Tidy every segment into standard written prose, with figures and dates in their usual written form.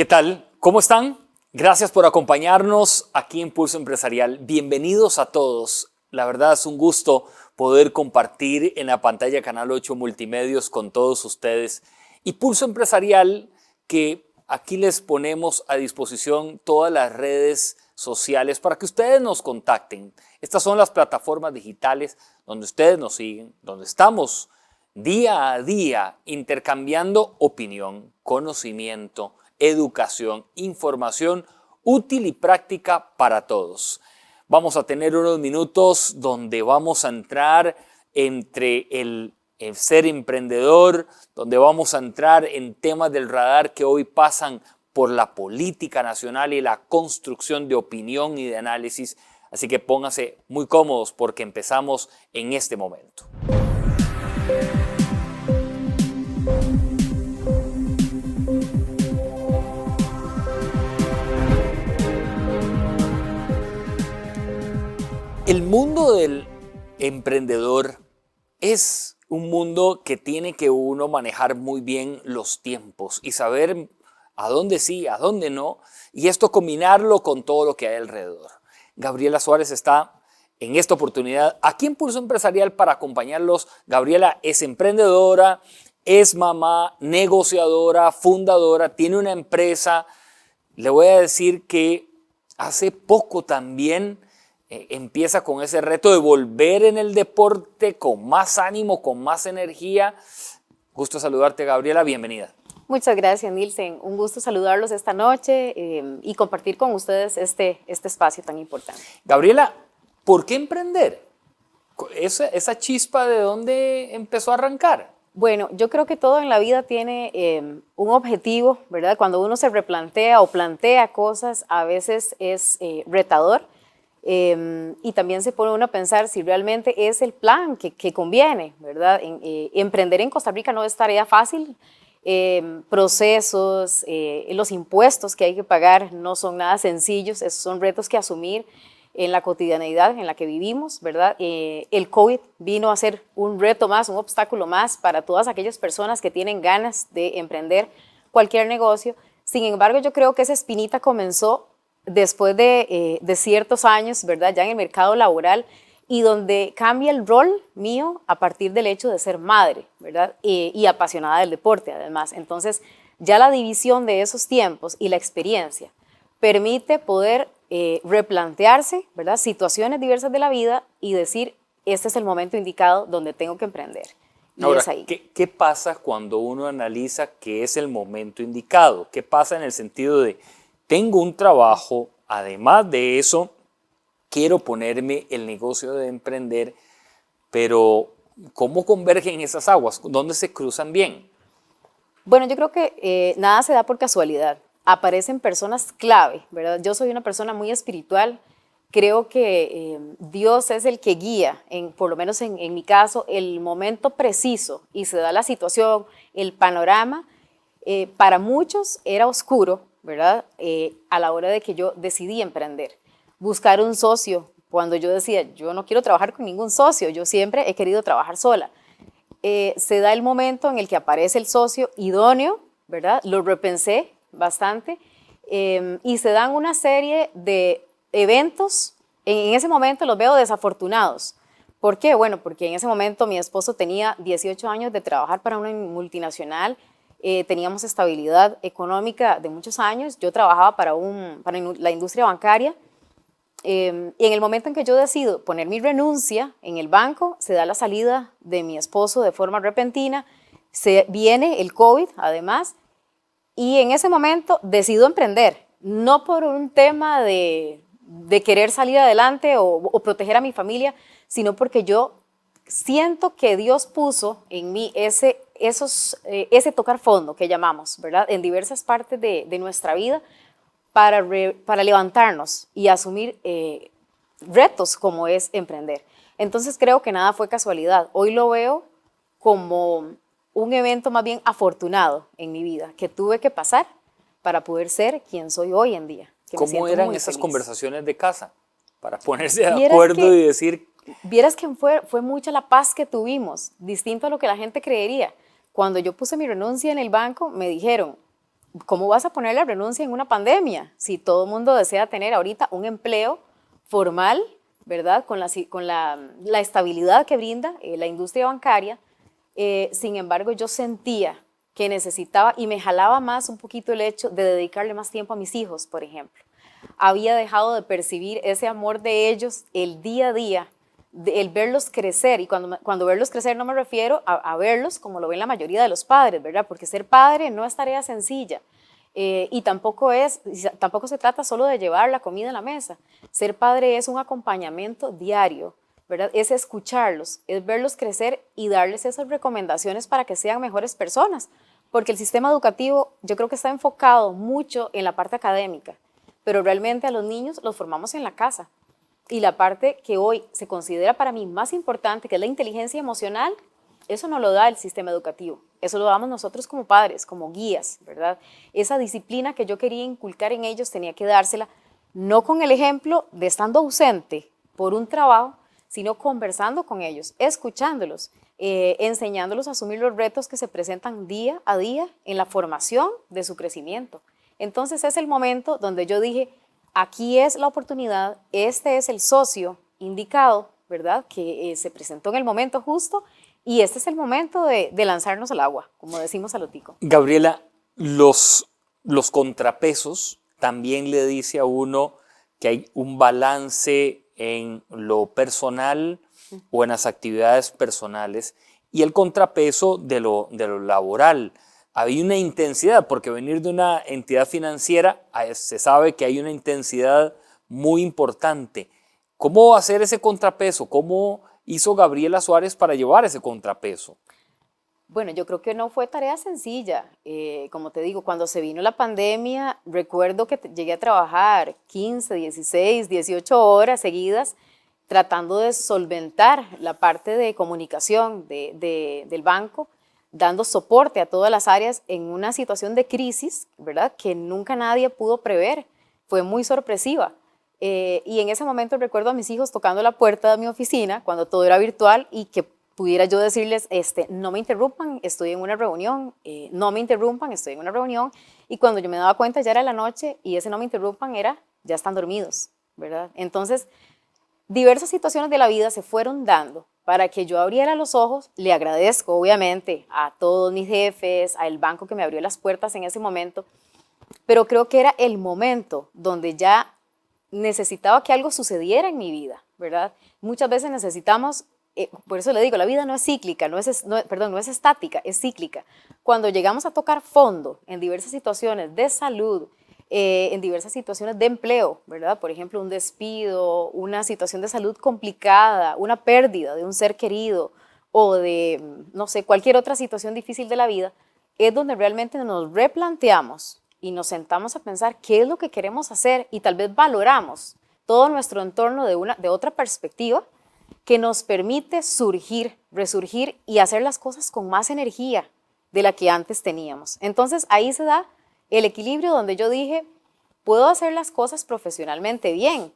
tal? ¿Cómo están? Gracias por acompañarnos aquí en Pulso Empresarial. Bienvenidos a todos. La verdad es un gusto poder compartir en la pantalla Canal 8 Multimedios con todos ustedes. Y Pulso Empresarial, que aquí les ponemos a disposición todas las redes sociales para que ustedes nos contacten. Estas son las plataformas digitales donde ustedes nos siguen, donde estamos día a día intercambiando opinión, conocimiento, educación, información útil y práctica para todos. Vamos a tener unos minutos donde vamos a entrar entre el ser emprendedor, donde vamos a entrar en temas del radar que hoy pasan por la política nacional y la construcción de opinión y de análisis. Así que pónganse muy cómodos porque empezamos en este momento. El mundo del emprendedor es un mundo que tiene que uno manejar muy bien los tiempos y saber a dónde sí, a dónde no, y esto combinarlo con todo lo que hay alrededor. Gabriela Suárez está en esta oportunidad aquí en Pulso Empresarial para acompañarlos. Gabriela es emprendedora, es mamá, negociadora, fundadora, tiene una empresa. Le voy a decir que hace poco también empieza con ese reto de volver en el deporte con más ánimo, con más energía. Gusto saludarte, Gabriela, bienvenida. Muchas gracias, Nilsen. Un gusto saludarlos esta noche y compartir con ustedes este espacio tan importante. Gabriela, ¿por qué emprender? ¿Esa chispa de dónde empezó a arrancar? Bueno, yo creo que todo en la vida tiene un objetivo, ¿verdad? Cuando uno se replantea o plantea cosas, a veces es retador. Y también se pone uno a pensar si realmente es el plan que conviene, ¿verdad? Emprender en Costa Rica no es tarea fácil. Procesos, los impuestos que hay que pagar no son nada sencillos, esos son retos que asumir en la cotidianeidad en la que vivimos, ¿verdad? El COVID vino a ser un reto más, un obstáculo más para todas aquellas personas que tienen ganas de emprender cualquier negocio. Sin embargo, yo creo que esa espinita comenzó después de ciertos años, ¿verdad? Ya en el mercado laboral, y donde cambia el rol mío a partir del hecho de ser madre, ¿verdad? Y apasionada del deporte, además. Entonces, ya la división de esos tiempos y la experiencia permite poder replantearse, ¿verdad? Situaciones diversas de la vida y decir, este es el momento indicado donde tengo que emprender. Y ahora, es ahí. ¿qué pasa cuando uno analiza que es el momento indicado? ¿Qué pasa en el sentido de, tengo un trabajo, además de eso, quiero ponerme el negocio de emprender, pero ¿cómo convergen esas aguas? ¿Dónde se cruzan bien? Bueno, yo creo que nada se da por casualidad. Aparecen personas clave, ¿verdad? Yo soy una persona muy espiritual. Creo que Dios es el que guía, por lo menos en mi caso, el momento preciso y se da la situación, el panorama. Para muchos era oscuro, ¿verdad? A la hora de que yo decidí emprender. Buscar un socio, cuando yo decía, yo no quiero trabajar con ningún socio, yo siempre he querido trabajar sola. Se da el momento en el que aparece el socio idóneo, ¿verdad? Lo repensé bastante y se dan una serie de eventos, en ese momento los veo desafortunados. ¿Por qué? Bueno, porque en ese momento mi esposo tenía 18 años de trabajar para una multinacional, teníamos estabilidad económica de muchos años, yo trabajaba para la industria bancaria. Y en el momento en que yo decido poner mi renuncia en el banco, se da la salida de mi esposo de forma repentina, viene el COVID además, y en ese momento decido emprender, no por un tema de querer salir adelante o proteger a mi familia, sino porque yo siento que Dios puso en mí ese tocar fondo que llamamos, ¿verdad? En diversas partes de nuestra vida, para levantarnos y asumir retos como es emprender. Entonces creo que nada fue casualidad. Hoy lo veo como un evento más bien afortunado en mi vida, que tuve que pasar para poder ser quien soy hoy en día. ¿Cómo eran esas conversaciones de casa? Para ponerse de acuerdo y decir... Vieras que fue mucha la paz que tuvimos, distinto a lo que la gente creería. Cuando yo puse mi renuncia en el banco, me dijeron, ¿cómo vas a poner la renuncia en una pandemia? Si todo el mundo desea tener ahorita un empleo formal, ¿verdad? Con la estabilidad que brinda la industria bancaria. Sin embargo, yo sentía que necesitaba y me jalaba más un poquito el hecho de dedicarle más tiempo a mis hijos, por ejemplo. Había dejado de percibir ese amor de ellos el día a día, el verlos crecer, y cuando verlos crecer no me refiero a verlos como lo ven la mayoría de los padres, ¿verdad? Porque ser padre no es tarea sencilla, y tampoco se trata solo de llevar la comida a la mesa. Ser padre es un acompañamiento diario, ¿verdad? Es escucharlos, es verlos crecer y darles esas recomendaciones para que sean mejores personas, porque el sistema educativo yo creo que está enfocado mucho en la parte académica, pero realmente a los niños los formamos en la casa. Y la parte que hoy se considera para mí más importante, que es la inteligencia emocional, eso no lo da el sistema educativo, eso lo damos nosotros como padres, como guías, ¿verdad? Esa disciplina que yo quería inculcar en ellos tenía que dársela no con el ejemplo de estando ausente por un trabajo, sino conversando con ellos, escuchándolos, enseñándolos a asumir los retos que se presentan día a día en la formación de su crecimiento. Entonces es el momento donde yo dije, aquí es la oportunidad, este es el socio indicado, ¿verdad? Que se presentó en el momento justo, y este es el momento de lanzarnos al agua, como decimos a lo tico. Gabriela, los contrapesos también le dice a uno que hay un balance en lo personal o en las actividades personales y el contrapeso de lo laboral. Había una intensidad, porque venir de una entidad financiera se sabe que hay una intensidad muy importante. ¿Cómo hacer ese contrapeso? ¿Cómo hizo Gabriela Suárez para llevar ese contrapeso? Bueno, yo creo que no fue tarea sencilla. Como te digo, cuando se vino la pandemia, recuerdo que llegué a trabajar 15, 16, 18 horas seguidas tratando de solventar la parte de comunicación del banco, dando soporte a todas las áreas en una situación de crisis, ¿verdad? Que nunca nadie pudo prever. Fue muy sorpresiva. Y en ese momento recuerdo a mis hijos tocando la puerta de mi oficina cuando todo era virtual y que pudiera yo decirles, no me interrumpan, estoy en una reunión, no me interrumpan, estoy en una reunión. Y cuando yo me daba cuenta ya era la noche y ese no me interrumpan era, ya están dormidos, ¿verdad? Entonces, diversas situaciones de la vida se fueron dando para que yo abriera los ojos. Le agradezco obviamente a todos mis jefes, al banco que me abrió las puertas en ese momento, pero creo que era el momento donde ya necesitaba que algo sucediera en mi vida, ¿verdad? Muchas veces necesitamos, por eso le digo, la vida no es cíclica, no es estática, es cíclica. Cuando llegamos a tocar fondo en diversas situaciones de salud, en diversas situaciones de empleo, ¿verdad? Por ejemplo, un despido, una situación de salud complicada, una pérdida de un ser querido o de, no sé, cualquier otra situación difícil de la vida, es donde realmente nos replanteamos y nos sentamos a pensar qué es lo que queremos hacer y tal vez valoramos todo nuestro entorno de otra perspectiva que nos permite surgir, resurgir y hacer las cosas con más energía de la que antes teníamos. Entonces ahí se da el equilibrio donde yo dije, puedo hacer las cosas profesionalmente bien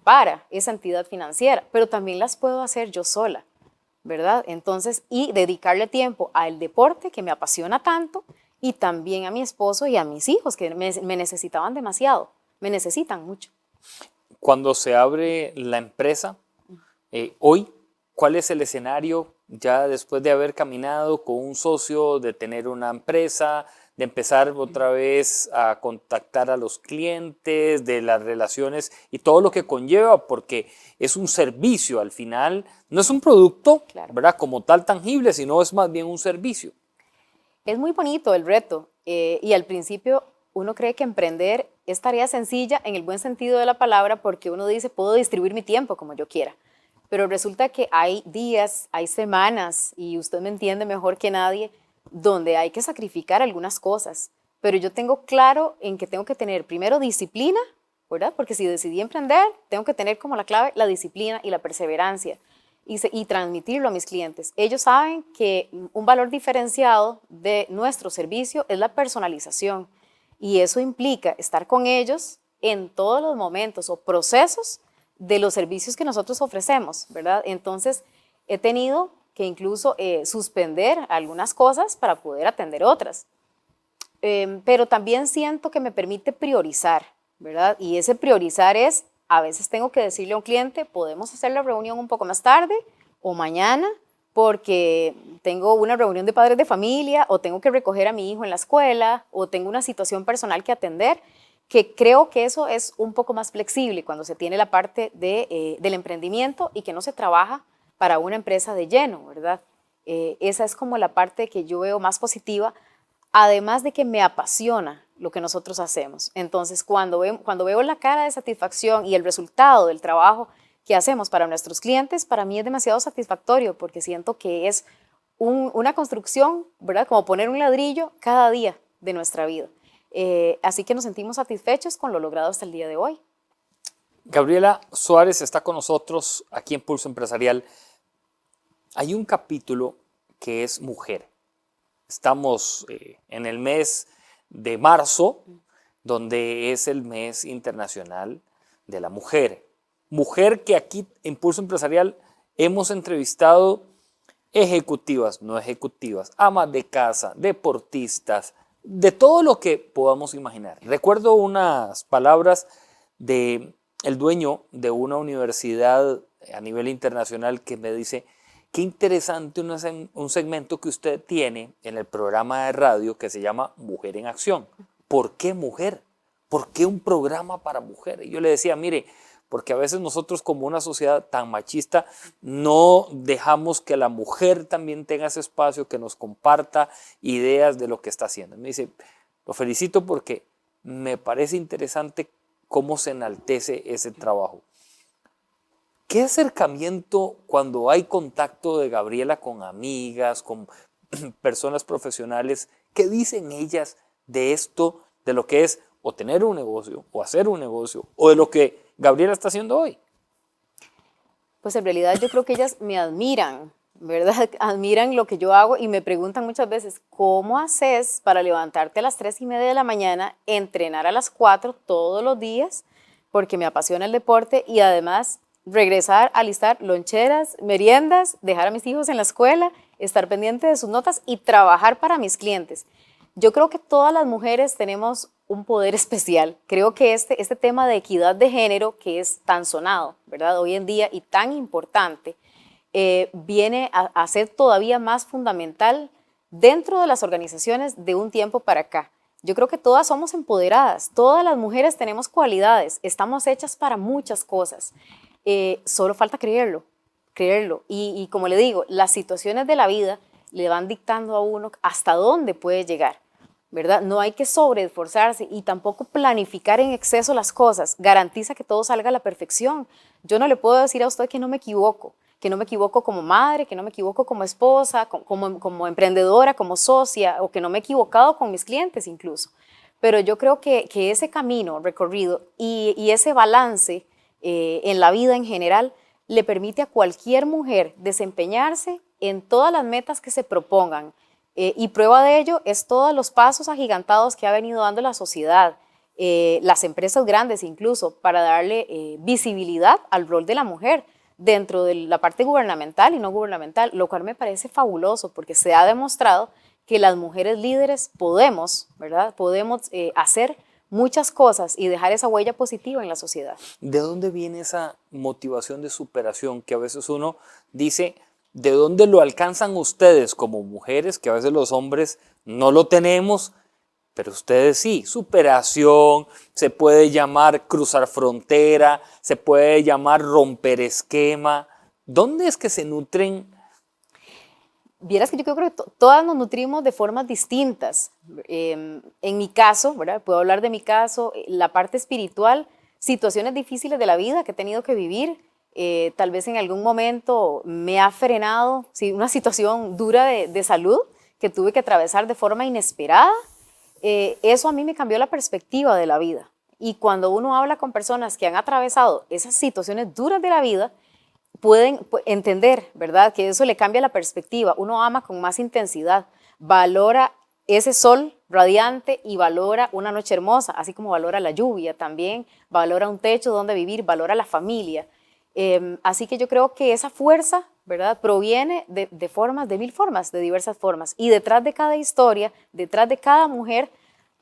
para esa entidad financiera, pero también las puedo hacer yo sola, ¿verdad? Entonces, y dedicarle tiempo al deporte que me apasiona tanto y también a mi esposo y a mis hijos que me necesitaban demasiado, me necesitan mucho. Cuando se abre la empresa, hoy, ¿cuál es el escenario ya después de haber caminado con un socio, de tener una empresa, de empezar otra vez a contactar a los clientes, de las relaciones y todo lo que conlleva, porque es un servicio al final, no es un producto, claro, ¿verdad? Como tal tangible, sino es más bien un servicio. Es muy bonito el reto y al principio uno cree que emprender es tarea sencilla en el buen sentido de la palabra porque uno dice puedo distribuir mi tiempo como yo quiera, pero resulta que hay días, hay semanas y usted me entiende mejor que nadie donde hay que sacrificar algunas cosas, pero yo tengo claro en que tengo que tener primero disciplina, ¿verdad? Porque si decidí emprender, tengo que tener como la clave la disciplina y la perseverancia y transmitirlo a mis clientes. Ellos saben que un valor diferenciado de nuestro servicio es la personalización y eso implica estar con ellos en todos los momentos o procesos de los servicios que nosotros ofrecemos, ¿verdad? Entonces, he tenido que incluso suspender algunas cosas para poder atender otras. pero también siento que me permite priorizar, ¿verdad? Y ese priorizar es, a veces tengo que decirle a un cliente, podemos hacer la reunión un poco más tarde o mañana, porque tengo una reunión de padres de familia, o tengo que recoger a mi hijo en la escuela, o tengo una situación personal que atender, que creo que eso es un poco más flexible cuando se tiene la parte del emprendimiento y que no se trabaja para una empresa de lleno, ¿verdad? Esa es como la parte que yo veo más positiva, además de que me apasiona lo que nosotros hacemos. Entonces, cuando veo la cara de satisfacción y el resultado del trabajo que hacemos para nuestros clientes, para mí es demasiado satisfactorio porque siento que es una construcción, ¿verdad? Como poner un ladrillo cada día de nuestra vida. Así que nos sentimos satisfechos con lo logrado hasta el día de hoy. Gabriela Suárez está con nosotros aquí en Pulso Empresarial. Hay un capítulo que es mujer. Estamos en el mes de marzo, donde es el mes internacional de la mujer. Mujer que aquí en Pulso Empresarial hemos entrevistado ejecutivas, no ejecutivas, amas de casa, deportistas, de todo lo que podamos imaginar. Recuerdo unas palabras de el dueño de una universidad a nivel internacional que me dice: qué interesante un segmento que usted tiene en el programa de radio que se llama Mujer en Acción. ¿Por qué mujer? ¿Por qué un programa para mujeres? Y yo le decía, mire, porque a veces nosotros como una sociedad tan machista no dejamos que la mujer también tenga ese espacio, que nos comparta ideas de lo que está haciendo. Me dice, lo felicito porque me parece interesante cómo se enaltece ese trabajo. ¿Qué acercamiento cuando hay contacto de Gabriela con amigas, con personas profesionales? ¿Qué dicen ellas de esto, de lo que es o tener un negocio, o hacer un negocio, o de lo que Gabriela está haciendo hoy? Pues en realidad yo creo que ellas me admiran, ¿verdad? Admiran lo que yo hago y me preguntan muchas veces, ¿cómo haces para levantarte a las 3:30 de la mañana, entrenar a las 4 todos los días? Porque me apasiona el deporte y además regresar, alistar loncheras, meriendas, dejar a mis hijos en la escuela, estar pendiente de sus notas y trabajar para mis clientes. Yo creo que todas las mujeres tenemos un poder especial. Creo que este tema de equidad de género, que es tan sonado, ¿verdad? Hoy en día y tan importante, viene a ser todavía más fundamental dentro de las organizaciones de un tiempo para acá. Yo creo que todas somos empoderadas, todas las mujeres tenemos cualidades, estamos hechas para muchas cosas. Solo falta creerlo. Y como le digo, las situaciones de la vida le van dictando a uno hasta dónde puede llegar, ¿verdad? No hay que sobreesforzarse y tampoco planificar en exceso las cosas. Garantiza que todo salga a la perfección. Yo no le puedo decir a usted que no me equivoco como madre, que no me equivoco como esposa, como emprendedora, como socia, o que no me he equivocado con mis clientes incluso. Pero yo creo que ese camino recorrido y ese balance en la vida en general le permite a cualquier mujer desempeñarse en todas las metas que se propongan. Y prueba de ello es todos los pasos agigantados que ha venido dando la sociedad, las empresas grandes incluso, para darle visibilidad al rol de la mujer dentro de la parte gubernamental y no gubernamental, lo cual me parece fabuloso porque se ha demostrado que las mujeres líderes podemos, ¿verdad? Podemos hacer muchas cosas y dejar esa huella positiva en la sociedad. ¿De dónde viene esa motivación de superación que a veces uno dice, de dónde lo alcanzan ustedes como mujeres, que a veces los hombres no lo tenemos, pero ustedes sí? Superación, se puede llamar cruzar frontera, se puede llamar romper esquema. ¿Dónde es que se nutren? Vieras que yo creo que todas nos nutrimos de formas distintas. En mi caso, ¿verdad? Puedo hablar de mi caso, la parte espiritual, situaciones difíciles de la vida que he tenido que vivir, tal vez en algún momento me ha frenado, sí, una situación dura de salud que tuve que atravesar de forma inesperada. Eso a mí me cambió la perspectiva de la vida. Y cuando uno habla con personas que han atravesado esas situaciones duras de la vida, pueden entender, ¿verdad? Que eso le cambia la perspectiva. Uno ama con más intensidad, valora ese sol radiante y valora una noche hermosa, así como valora la lluvia también, valora un techo donde vivir, valora la familia. Así que yo creo que esa fuerza, ¿verdad? Proviene de mil formas, de diversas formas. Y detrás de cada historia, detrás de cada mujer,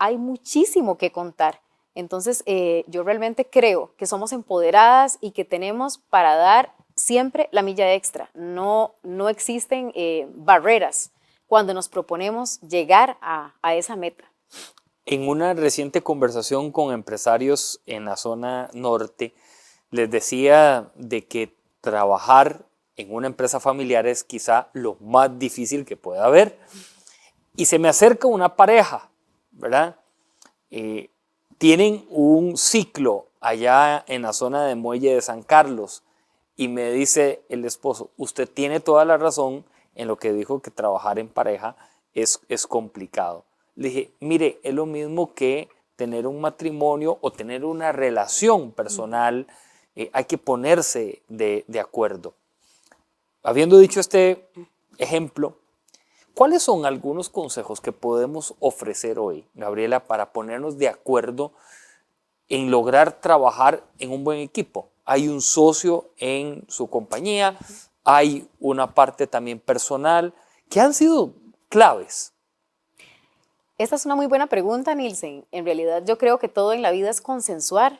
hay muchísimo que contar. Entonces, yo realmente creo que somos empoderadas y que tenemos para dar siempre la milla extra. No existen barreras cuando nos proponemos llegar a esa meta. En una reciente conversación con empresarios en la zona norte, les decía de que trabajar en una empresa familiar es quizá lo más difícil que pueda haber. Y se me acerca una pareja, ¿verdad? Tienen un ciclo allá en la zona de Muelle de San Carlos y me dice el esposo, usted tiene toda la razón en lo que dijo que trabajar en pareja es complicado. Le dije, mire, es lo mismo que tener un matrimonio o tener una relación personal, hay que ponerse de acuerdo. Habiendo dicho este ejemplo, ¿cuáles son algunos consejos que podemos ofrecer hoy, Gabriela, para ponernos de acuerdo en lograr trabajar en un buen equipo? Hay un socio en su compañía, hay una parte también personal, que han sido claves. Esta es una muy buena pregunta, Nilsen. En realidad yo creo que todo en la vida es consensuar,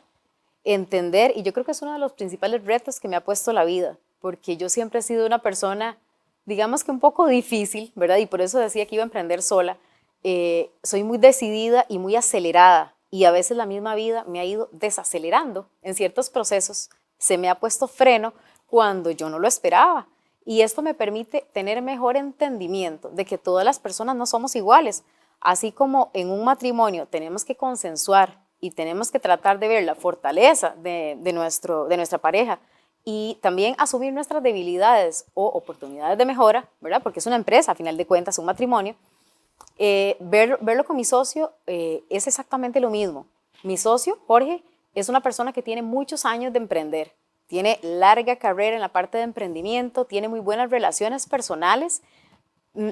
entender, y yo creo que es uno de los principales retos que me ha puesto la vida, porque yo siempre he sido una persona, digamos que un poco difícil, ¿verdad? Y por eso decía que iba a emprender sola. Soy muy decidida y muy acelerada, y a veces la misma vida me ha ido desacelerando en ciertos procesos. Se me ha puesto freno cuando yo no lo esperaba. Y esto me permite tener mejor entendimiento de que todas las personas no somos iguales. Así como en un matrimonio tenemos que consensuar y tenemos que tratar de ver la fortaleza de nuestra pareja y también asumir nuestras debilidades o oportunidades de mejora, ¿verdad? Porque es una empresa, a final de cuentas, un matrimonio. Verlo con mi socio es exactamente lo mismo. Mi socio, Jorge, es una persona que tiene muchos años de emprender, tiene larga carrera en la parte de emprendimiento, tiene muy buenas relaciones personales.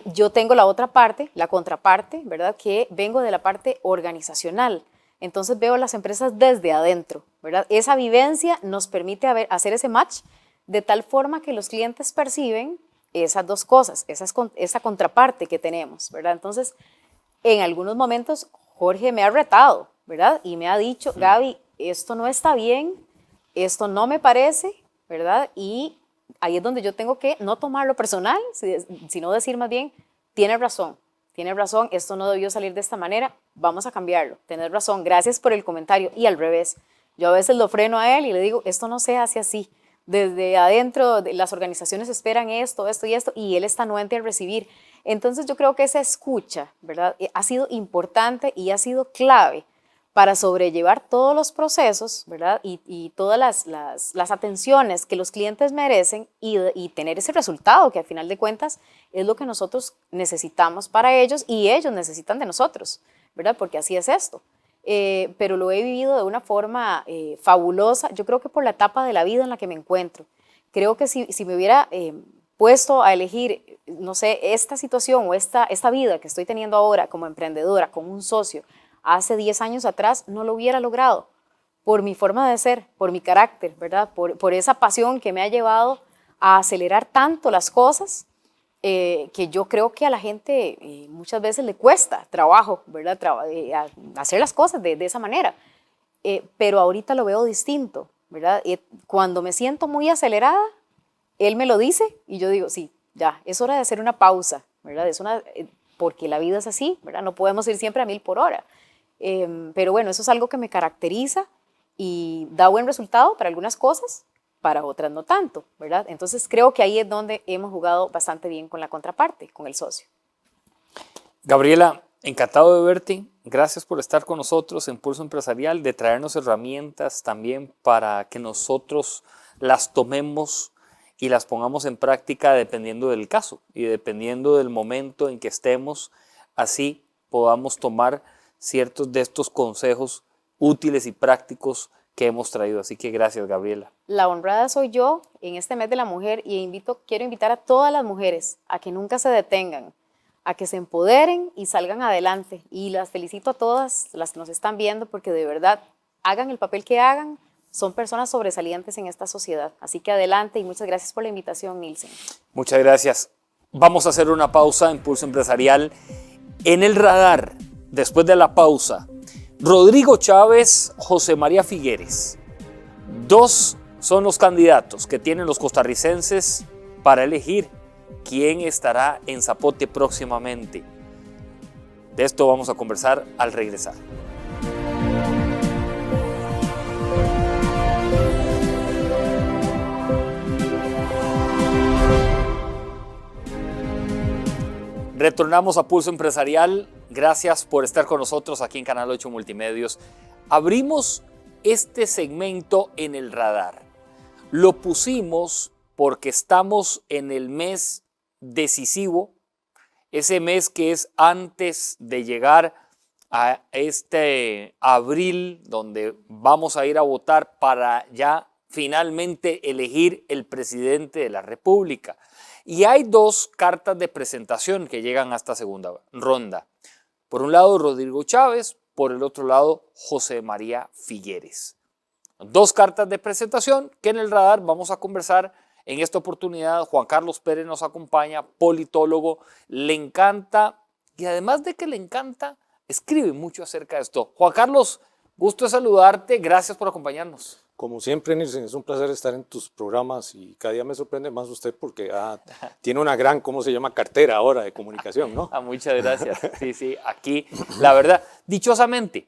Yo tengo la otra parte, la contraparte, ¿verdad? Que vengo de la parte organizacional. Entonces veo las empresas desde adentro, ¿verdad? Esa vivencia nos permite hacer ese match de tal forma que los clientes perciben esas dos cosas, esa contraparte que tenemos, ¿verdad? Entonces, en algunos momentos, Jorge me ha retado, ¿verdad? Y me ha dicho, Gaby, esto no está bien, esto no me parece, ¿verdad? Y ahí es donde yo tengo que no tomarlo personal, sino decir más bien, tiene razón, esto no debió salir de esta manera, vamos a cambiarlo, tienes razón, gracias por el comentario. Y al revés, yo a veces lo freno a él y le digo, esto no se hace así, desde adentro las organizaciones esperan esto y esto, y él está anuente al recibir. Entonces yo creo que esa escucha, ¿verdad? Ha sido importante y ha sido clave para sobrellevar todos los procesos, ¿verdad? Y todas las atenciones que los clientes merecen y tener ese resultado que al final de cuentas es lo que nosotros necesitamos para ellos y ellos necesitan de nosotros, ¿verdad? Porque así es esto. Pero lo he vivido de una forma fabulosa, yo creo que por la etapa de la vida en la que me encuentro. Creo que si me hubiera puesto a elegir, no sé, esta situación o esta vida que estoy teniendo ahora como emprendedora, con un socio, hace 10 años atrás no lo hubiera logrado por mi forma de ser, por mi carácter, ¿verdad? Por esa pasión que me ha llevado a acelerar tanto las cosas que yo creo que a la gente muchas veces le cuesta trabajo, ¿verdad? Hacer las cosas de esa manera. Pero ahorita lo veo distinto, ¿verdad? Cuando me siento muy acelerada, él me lo dice y yo digo, sí, ya, es hora de hacer una pausa, ¿verdad? Porque la vida es así, ¿verdad? No podemos ir siempre a 1000 por hora. Pero bueno, eso es algo que me caracteriza y da buen resultado para algunas cosas, para otras no tanto, ¿verdad? Entonces creo que ahí es donde hemos jugado bastante bien con la contraparte, con el socio. Gabriela, encantado de verte. Gracias por estar con nosotros en Pulso Empresarial, de traernos herramientas también para que nosotros las tomemos y las pongamos en práctica dependiendo del caso y dependiendo del momento en que estemos, así podamos tomar ciertos de estos consejos útiles y prácticos que hemos traído. Así que gracias, Gabriela. La honrada soy yo en este mes de la mujer y quiero invitar a todas las mujeres a que nunca se detengan, a que se empoderen y salgan adelante. Y las felicito a todas las que nos están viendo porque de verdad, hagan el papel que hagan, son personas sobresalientes en esta sociedad. Así que adelante y muchas gracias por la invitación, Nilsen. Muchas gracias. Vamos a hacer una pausa en Pulso Empresarial. En el radar después de la pausa. Rodrigo Chávez, José María Figueres. Dos son los candidatos que tienen los costarricenses para elegir quién estará en Zapote próximamente. De esto vamos a conversar al regresar. Retornamos a Pulso Empresarial. Gracias por estar con nosotros aquí en Canal 8 Multimedios. Abrimos este segmento en el radar. Lo pusimos porque estamos en el mes decisivo, ese mes que es antes de llegar a este abril, donde vamos a ir a votar para ya finalmente elegir el presidente de la República. Y hay dos cartas de presentación que llegan a esta segunda ronda. Por un lado, Rodrigo Chávez, por el otro lado, José María Figueres. Dos cartas de presentación que en el radar vamos a conversar en esta oportunidad. Juan Carlos Pérez nos acompaña, politólogo, le encanta y además de que le encanta, escribe mucho acerca de esto. Juan Carlos, gusto de saludarte, gracias por acompañarnos. Como siempre, Nilsen, es un placer estar en tus programas y cada día me sorprende más usted porque tiene una gran, ¿cómo se llama?, cartera ahora de comunicación, ¿no? Muchas gracias. Sí, aquí, la verdad, dichosamente,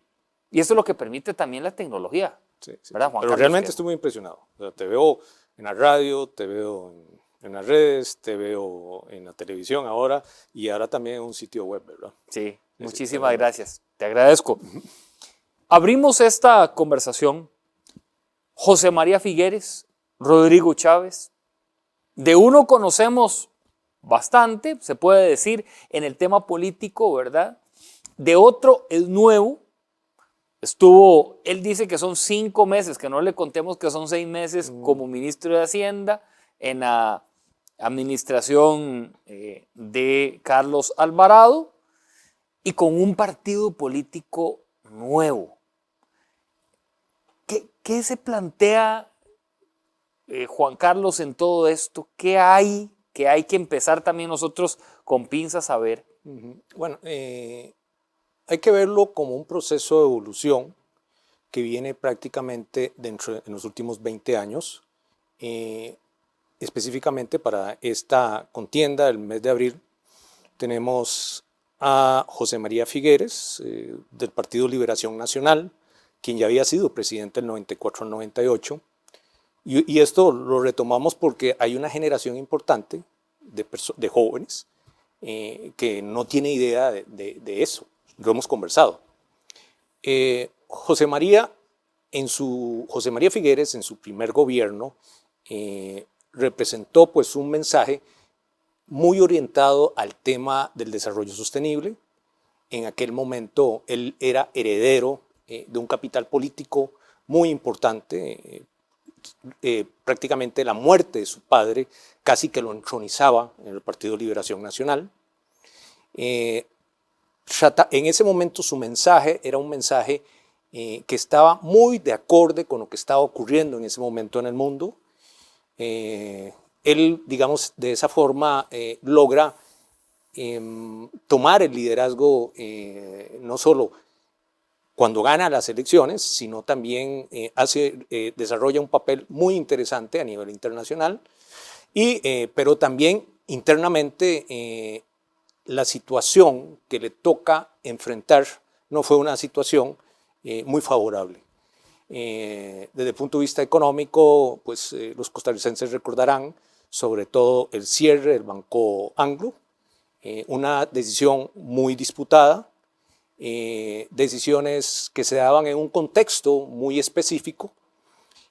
y eso es lo que permite también la tecnología. Sí. ¿Verdad, Juan Pero Carlos? realmente estoy muy impresionado. O sea, te veo en la radio, te veo en las redes, te veo en la televisión ahora y ahora también en un sitio web, ¿verdad? Sí, muchísimas gracias. Te agradezco. Abrimos esta conversación. José María Figueres, Rodrigo Chávez. De uno conocemos bastante, se puede decir, en el tema político, ¿verdad? De otro es nuevo. Él dice que son 5 meses, que no le contemos que son 6 meses como ministro de Hacienda en la administración de Carlos Alvarado y con un partido político nuevo. ¿Qué se plantea, Juan Carlos, en todo esto? ¿Qué hay que empezar también nosotros con pinzas a ver? Bueno, hay que verlo como un proceso de evolución que viene prácticamente en los últimos 20 años. Específicamente para esta contienda del mes de abril, tenemos a José María Figueres, del Partido Liberación Nacional, quien ya había sido presidente del 94 al 98. Y esto lo retomamos porque hay una generación importante de jóvenes que no tiene idea de eso. Lo hemos conversado. José María Figueres, en su primer gobierno, representó pues un mensaje muy orientado al tema del desarrollo sostenible. En aquel momento él era heredero de un capital político muy importante. Prácticamente la muerte de su padre casi que lo entronizaba en el Partido Liberación Nacional. En ese momento su mensaje era un mensaje que estaba muy de acorde con lo que estaba ocurriendo en ese momento en el mundo. Él, digamos, de esa forma logra tomar el liderazgo no solo cuando gana las elecciones, sino también desarrolla un papel muy interesante a nivel internacional, pero también internamente la situación que le toca enfrentar no fue una situación muy favorable. Desde el punto de vista económico, pues los costarricenses recordarán sobre todo el cierre del Banco Anglo, una decisión muy disputada, decisiones que se daban en un contexto muy específico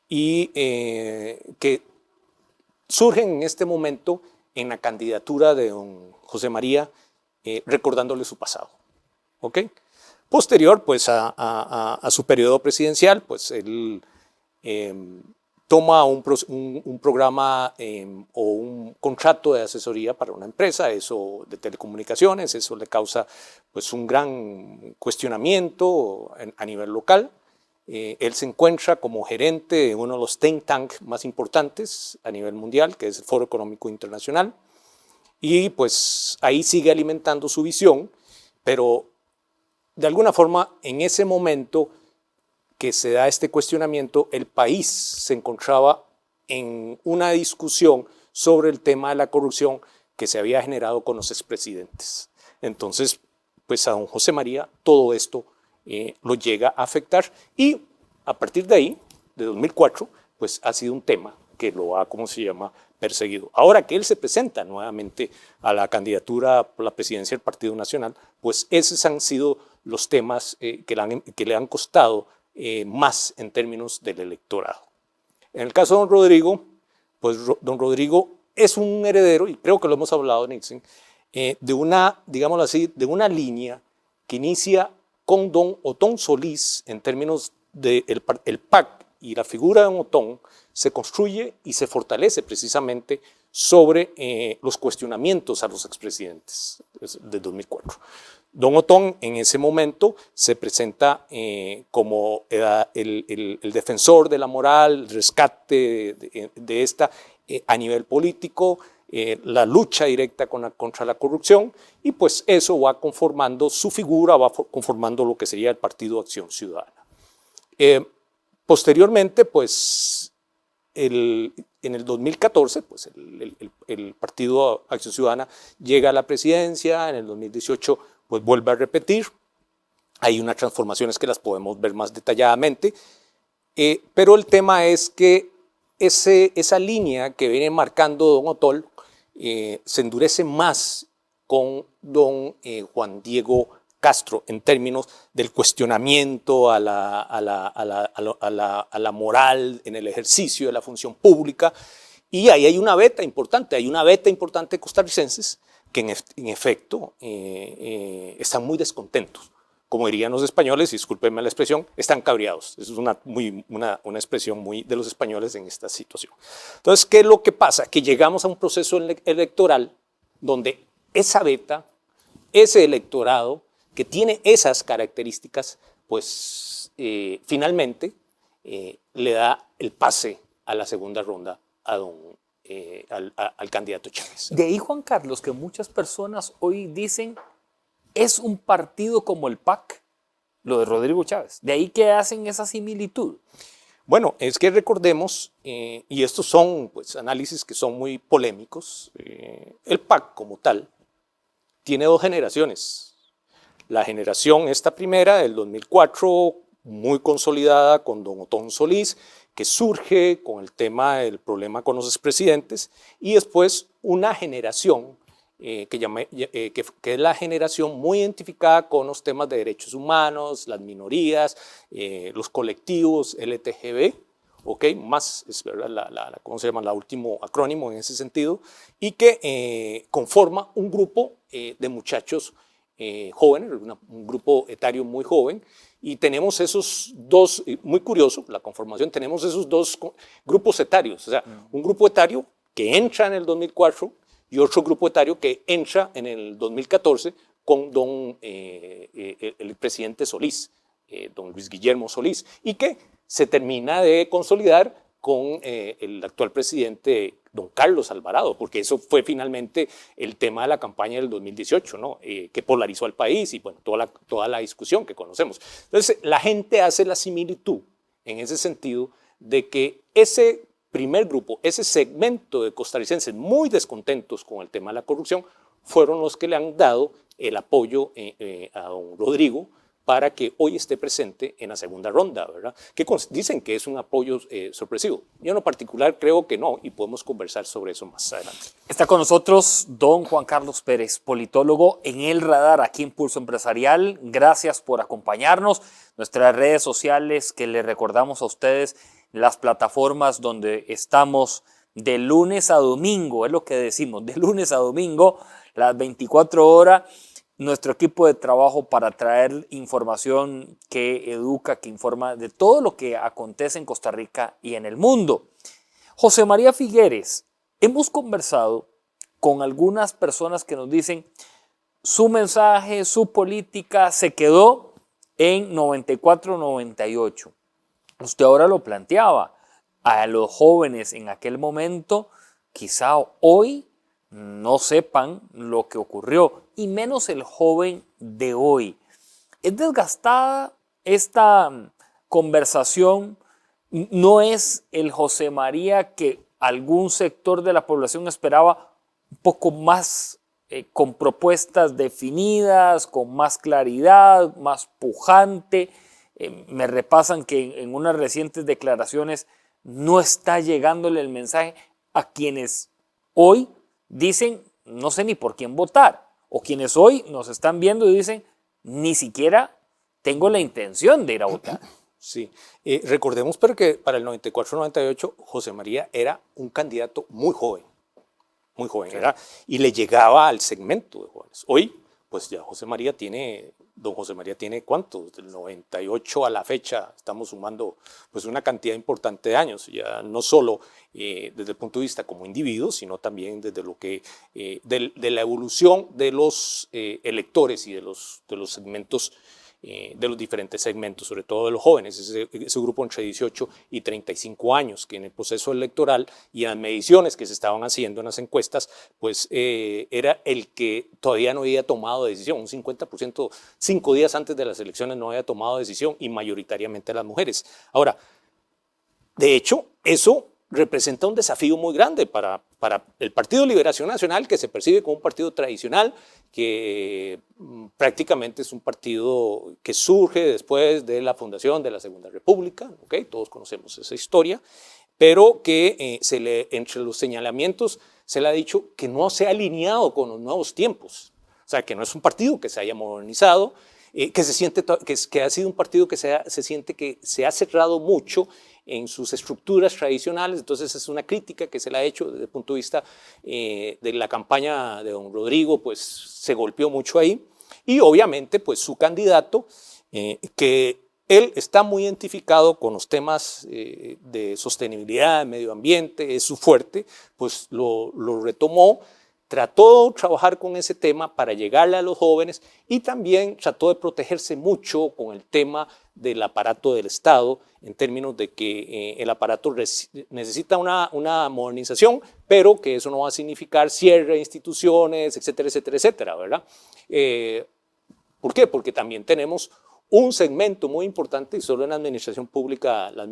y que surgen en este momento en la candidatura de don José María, recordándole su pasado. ¿Okay? Posterior pues, a su periodo presidencial, pues él toma un programa o un contrato de asesoría para una empresa, eso de telecomunicaciones, eso le causa pues, un gran cuestionamiento a nivel local. Él se encuentra como gerente de uno de los think tanks más importantes a nivel mundial, que es el Foro Económico Internacional, y pues ahí sigue alimentando su visión, pero de alguna forma, en ese momento que se da este cuestionamiento, el país se encontraba en una discusión sobre el tema de la corrupción que se había generado con los expresidentes. Entonces, pues a don José María todo esto lo llega a afectar y a partir de ahí, de 2004, pues ha sido un tema que lo ha, ¿cómo se llama?, perseguido. Ahora que él se presenta nuevamente a la candidatura por la presidencia del Partido Nacional, pues esos han sido los temas que le han costado más en términos del electorado. En el caso de don Rodrigo, pues don Rodrigo es un heredero, y creo que lo hemos hablado, Nixon, de una, digámoslo así, de una línea que inicia con don Otón Solís en términos del el PAC, y la figura de don Otón se construye y se fortalece precisamente sobre los cuestionamientos a los expresidentes de 2004. Don Otón en ese momento se presenta como el defensor de la moral, el rescate de esta a nivel político, la lucha directa contra la corrupción, y pues eso va conformando su figura, va conformando lo que sería el Partido Acción Ciudadana. Posteriormente, pues en el 2014, pues el Partido Acción Ciudadana llega a la presidencia, en el 2018 pues vuelve a repetir, hay unas transformaciones que las podemos ver más detalladamente, pero el tema es que esa línea que viene marcando don Otón se endurece más con don Juan Diego Castro en términos del cuestionamiento a la moral en el ejercicio de la función pública, y ahí hay una beta importante, de costarricenses que en efecto están muy descontentos. Como dirían los españoles, discúlpenme la expresión, están cabreados. Es una expresión muy de los españoles en esta situación. Entonces, ¿qué es lo que pasa? Que llegamos a un proceso electoral donde esa beta, ese electorado que tiene esas características, pues finalmente le da el pase a la segunda ronda al candidato Chávez. De ahí, Juan Carlos, que muchas personas hoy dicen es un partido como el PAC, lo de Rodrigo Chávez. De ahí que hacen esa similitud. Bueno, es que recordemos, y estos son pues, análisis que son muy polémicos, el PAC como tal tiene dos generaciones. La generación, esta primera, del 2004, muy consolidada con don Otón Solís, que surge con el tema del problema con los expresidentes, y después una generación que es la generación muy identificada con los temas de derechos humanos, las minorías, los colectivos LTGB, ¿okay? Más es verdad, ¿cómo se llama? El último acrónimo en ese sentido, y que conforma un grupo de muchachos jóvenes, un grupo etario muy joven, y tenemos esos dos, muy curioso, la conformación, tenemos esos dos grupos etarios, o sea, un grupo etario que entra en el 2004 y otro grupo etario que entra en el 2014 con el presidente Solís, don Luis Guillermo Solís, y que se termina de consolidar con el actual presidente, don Carlos Alvarado, porque eso fue finalmente el tema de la campaña del 2018, ¿no? Que polarizó al país y bueno, toda la discusión que conocemos. Entonces, la gente hace la similitud en ese sentido de que ese primer grupo, ese segmento de costarricenses muy descontentos con el tema de la corrupción, fueron los que le han dado el apoyo a don Rodrigo para que hoy esté presente en la segunda ronda, ¿verdad? Que dicen que es un apoyo sorpresivo. Yo en lo particular creo que no, y podemos conversar sobre eso más adelante. Está con nosotros don Juan Carlos Pérez, politólogo en El Radar, aquí en Pulso Empresarial. Gracias por acompañarnos. Nuestras redes sociales que le recordamos a ustedes, las plataformas donde estamos de lunes a domingo, es lo que decimos, de lunes a domingo, las 24 horas, nuestro equipo de trabajo para traer información que educa, que informa de todo lo que acontece en Costa Rica y en el mundo. José María Figueres, hemos conversado con algunas personas que nos dicen su mensaje, su política se quedó en 94-98. Usted ahora lo planteaba, a los jóvenes en aquel momento, quizá hoy no sepan lo que ocurrió, y menos el joven de hoy. ¿Es desgastada esta conversación? ¿No es el José María que algún sector de la población esperaba un poco más con propuestas definidas, con más claridad, más pujante? Me repasan que en unas recientes declaraciones no está llegándole el mensaje a quienes hoy dicen no sé ni por quién votar, o quienes hoy nos están viendo y dicen ni siquiera tengo la intención de ir a votar. Sí, recordemos pero que para el 94-98 José María era un candidato muy joven, era, y le llegaba al segmento de jóvenes. Hoy, pues ya don José María tiene ¿cuánto? Del 98 a la fecha estamos sumando pues una cantidad importante de años, ya no solo desde el punto de vista como individuo, sino también desde lo que, de la evolución de los electores y de los segmentos, de los diferentes segmentos, sobre todo de los jóvenes, ese grupo entre 18 y 35 años, que en el proceso electoral y en las mediciones que se estaban haciendo en las encuestas, pues era el que todavía no había tomado decisión, un 50%, 5 días antes de las elecciones no había tomado decisión, y mayoritariamente las mujeres. Ahora, de hecho, eso representa un desafío muy grande para el Partido Liberación Nacional, que se percibe como un partido tradicional, que prácticamente es un partido que surge después de la fundación de la Segunda República, ¿okay? Todos conocemos esa historia, pero que entre los señalamientos se le ha dicho que no se ha alineado con los nuevos tiempos, o sea, que no es un partido que se haya modernizado, que ha sido un partido que se siente que se ha cerrado mucho en sus estructuras tradicionales. Entonces es una crítica que se le ha hecho desde el punto de vista de la campaña de don Rodrigo, pues se golpeó mucho ahí, y obviamente pues su candidato, que él está muy identificado con los temas de sostenibilidad, de medio ambiente, es su fuerte, pues lo retomó. Trató de trabajar con ese tema para llegarle a los jóvenes, y también trató de protegerse mucho con el tema del aparato del Estado, en términos de que el aparato necesita una modernización, pero que eso no va a significar cierre de instituciones, etcétera, etcétera, etcétera, ¿verdad? ¿Por qué? Porque también tenemos un segmento muy importante, y solo en la administración pública, la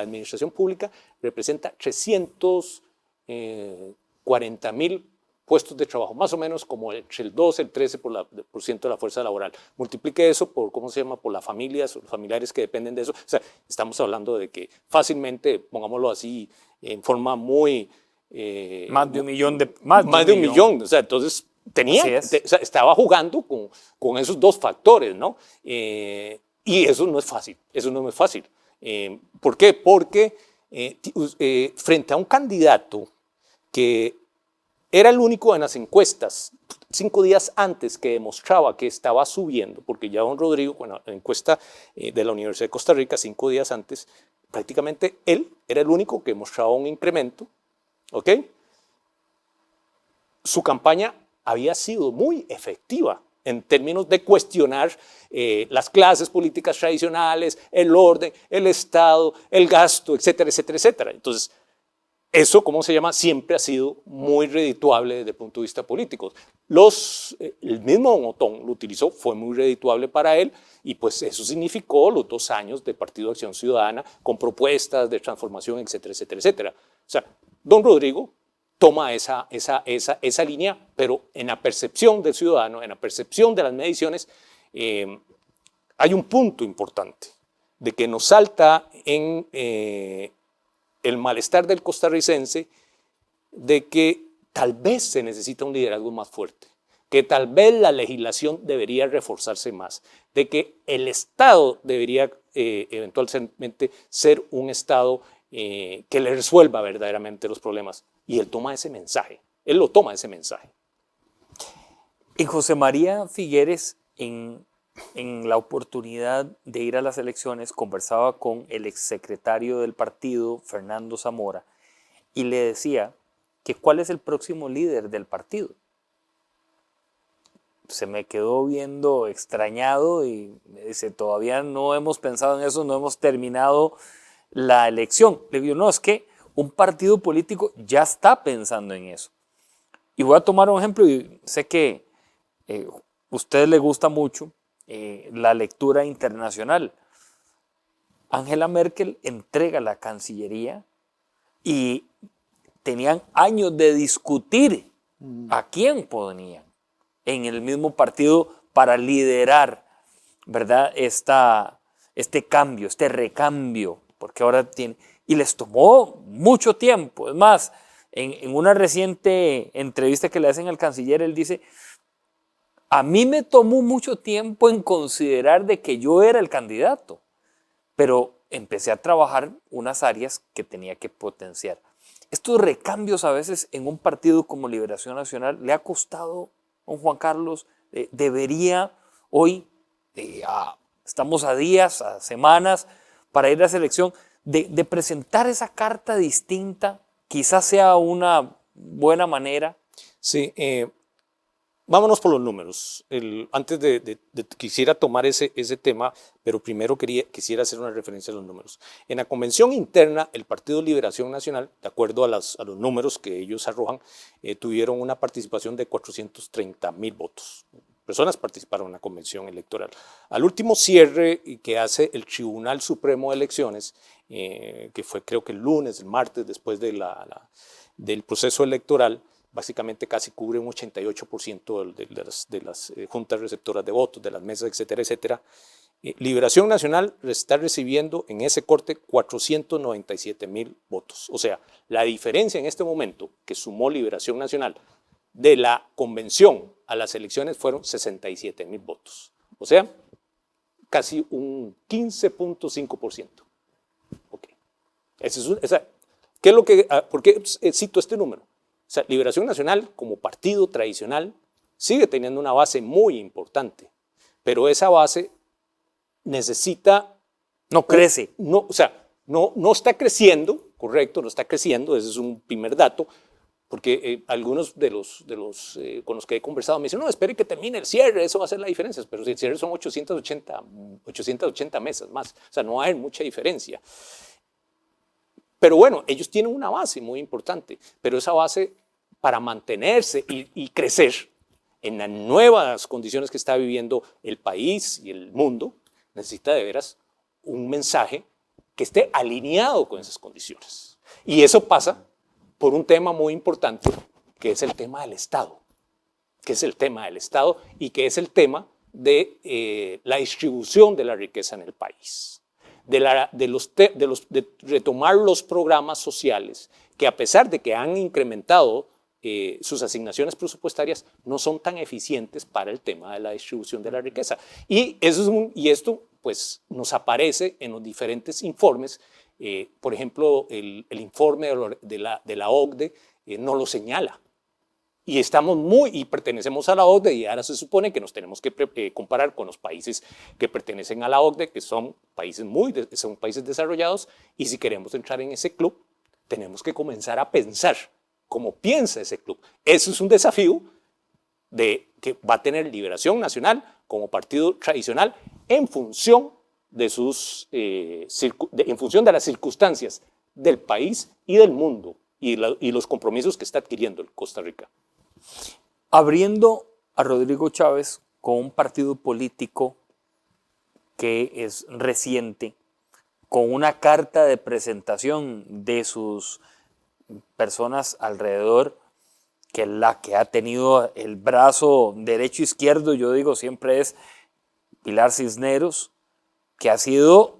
administración pública representa 340,000 puestos de trabajo, más o menos como entre el 12 y el 13% de la fuerza laboral. Multiplique eso por, ¿cómo se llama?, por las familias o los familiares que dependen de eso. O sea, estamos hablando de que fácilmente, pongámoslo así, en forma muy... más de un millón. Más de un millón. O sea, entonces estaba jugando con esos dos factores, ¿no? Y eso no es fácil, ¿por qué? Porque frente a un candidato que era el único en las encuestas 5 días antes que demostraba que estaba subiendo, porque ya don Rodrigo, con la encuesta de la Universidad de Costa Rica 5 días antes, prácticamente él era el único que mostraba un incremento, ¿ok? Su campaña había sido muy efectiva en términos de cuestionar las clases políticas tradicionales, el orden, el Estado, el gasto, etcétera, etcétera, etcétera. Entonces, eso, ¿cómo se llama?, siempre ha sido muy redituable desde el punto de vista político. El mismo Don Otón lo utilizó, fue muy redituable para él, y pues eso significó los 2 años de Partido de Acción Ciudadana con propuestas de transformación, etcétera, etcétera, etcétera. O sea, don Rodrigo toma esa línea, pero en la percepción del ciudadano, en la percepción de las mediciones, hay un punto importante de que nos salta en el malestar del costarricense, de que tal vez se necesita un liderazgo más fuerte, que tal vez la legislación debería reforzarse más, de que el Estado debería eventualmente ser un Estado que le resuelva verdaderamente los problemas. Y él toma ese mensaje, él lo toma ese mensaje. Y José María Figueres, en la oportunidad de ir a las elecciones, conversaba con el exsecretario del partido, Fernando Zamora, y le decía que cuál es el próximo líder del partido. Se me quedó viendo extrañado y me dice, todavía no hemos pensado en eso, no hemos terminado la elección. Le digo, no, es que un partido político ya está pensando en eso. Y voy a tomar un ejemplo, y sé que a usted le gusta mucho, la lectura internacional. Angela Merkel entrega la Cancillería y tenían años de discutir a quién ponían en el mismo partido para liderar, ¿verdad? Este cambio, este recambio, porque ahora tiene... Y les tomó mucho tiempo. Es más, en una reciente entrevista que le hacen al canciller, él dice, a mí me tomó mucho tiempo en considerar de que yo era el candidato, pero empecé a trabajar unas áreas que tenía que potenciar. Estos recambios a veces en un partido como Liberación Nacional le ha costado, don Juan Carlos, debería hoy, estamos a días, a semanas para ir a esa elección, de presentar esa carta distinta, quizás sea una buena manera. Sí, vámonos por los números. Antes quisiera tomar ese tema, pero primero quisiera hacer una referencia a los números. En la convención interna, el Partido Liberación Nacional, de acuerdo a los números que ellos arrojan, tuvieron una participación de 430,000 votos. Personas participaron en la convención electoral. Al último cierre que hace el Tribunal Supremo de Elecciones, que fue creo que el lunes, el martes, después del proceso electoral, básicamente casi cubre un 88% de las juntas receptoras de votos, de las mesas, etcétera, etcétera. Liberación Nacional está recibiendo en ese corte 497,000 votos. O sea, la diferencia en este momento que sumó Liberación Nacional de la convención a las elecciones fueron 67,000 votos. O sea, casi un 15.5%. Okay. ¿Qué es lo que, ¿por qué cito este número? O sea, Liberación Nacional, como partido tradicional, sigue teniendo una base muy importante, pero esa base necesita... No crece. No está creciendo, correcto, no está creciendo, ese es un primer dato, porque algunos de los con los que he conversado me dicen, no, espere que termine el cierre, eso va a hacer la diferencia, pero si el cierre son 880 mesas más, o sea, no hay mucha diferencia. Pero bueno, ellos tienen una base muy importante, pero esa base para mantenerse y crecer en las nuevas condiciones que está viviendo el país y el mundo, necesita de veras un mensaje que esté alineado con esas condiciones. Y eso pasa por un tema muy importante, que es el tema del Estado, y que es el tema de la distribución de la riqueza en el país. De retomar los programas sociales que, a pesar de que han incrementado sus asignaciones presupuestarias, no son tan eficientes para el tema de la distribución de la riqueza. Y esto pues, nos aparece en los diferentes informes. Por ejemplo, el informe de la OCDE no lo señala. Y pertenecemos a la OCDE, y ahora se supone que nos tenemos que comparar con los países que pertenecen a la OCDE, que son países desarrollados, y si queremos entrar en ese club, tenemos que comenzar a pensar cómo piensa ese club. Eso es un desafío que va a tener Liberación Nacional como partido tradicional en función de las circunstancias del país y del mundo y los compromisos que está adquiriendo Costa Rica. Abriendo a Rodrigo Chávez con un partido político que es reciente, con una carta de presentación de sus personas alrededor, que la que ha tenido el brazo derecho e izquierdo, yo digo siempre es Pilar Cisneros, que ha sido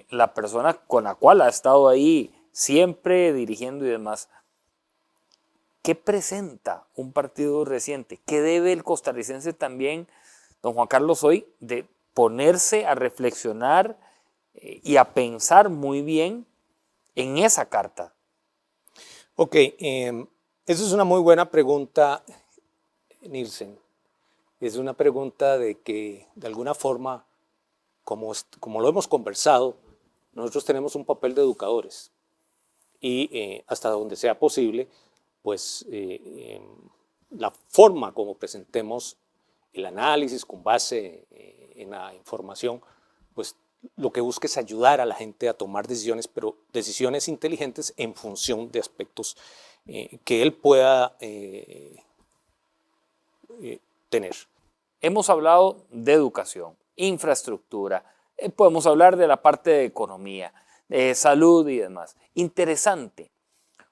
la persona con la cual ha estado ahí siempre dirigiendo y demás. ¿Qué presenta un partido reciente? ¿Qué debe el costarricense también, don Juan Carlos, hoy de ponerse a reflexionar y a pensar muy bien en esa carta? Ok, esa es una muy buena pregunta, Nielsen. Es una pregunta de que, de alguna forma, como lo hemos conversado, nosotros tenemos un papel de educadores y hasta donde sea posible, pues la forma como presentemos el análisis con base en la información, pues lo que busca es ayudar a la gente a tomar decisiones, pero decisiones inteligentes en función de aspectos que él pueda tener. hemos hablado de educación, infraestructura, podemos hablar de la parte de economía, de salud y demás. Interesante,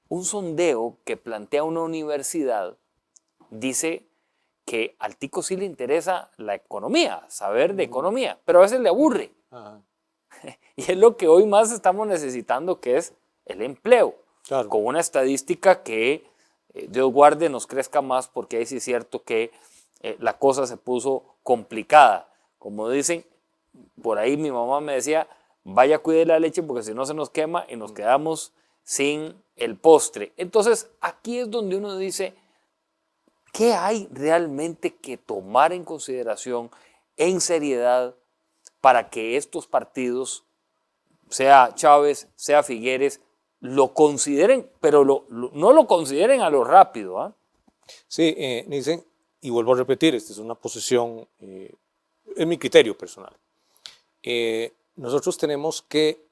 un sondeo que plantea una universidad dice que al tico sí le interesa la economía, saber de economía, pero a veces le aburre. Ajá. Y es lo que hoy más estamos necesitando, que es el empleo. Claro. Con una estadística que, Dios guarde, nos crezca más, porque ahí sí es cierto que la cosa se puso complicada. Como dicen, por ahí mi mamá me decía, vaya, cuide la leche porque si no se nos quema y nos quedamos sin el postre. Entonces, aquí es donde uno dice, ¿qué hay realmente que tomar en consideración, en seriedad, para que estos partidos, sea Chávez, sea Figueres, lo consideren, pero no lo consideren a lo rápido? ¿Ah? Sí, dicen, y vuelvo a repetir, esta es una posición, es mi criterio personal. Nosotros tenemos que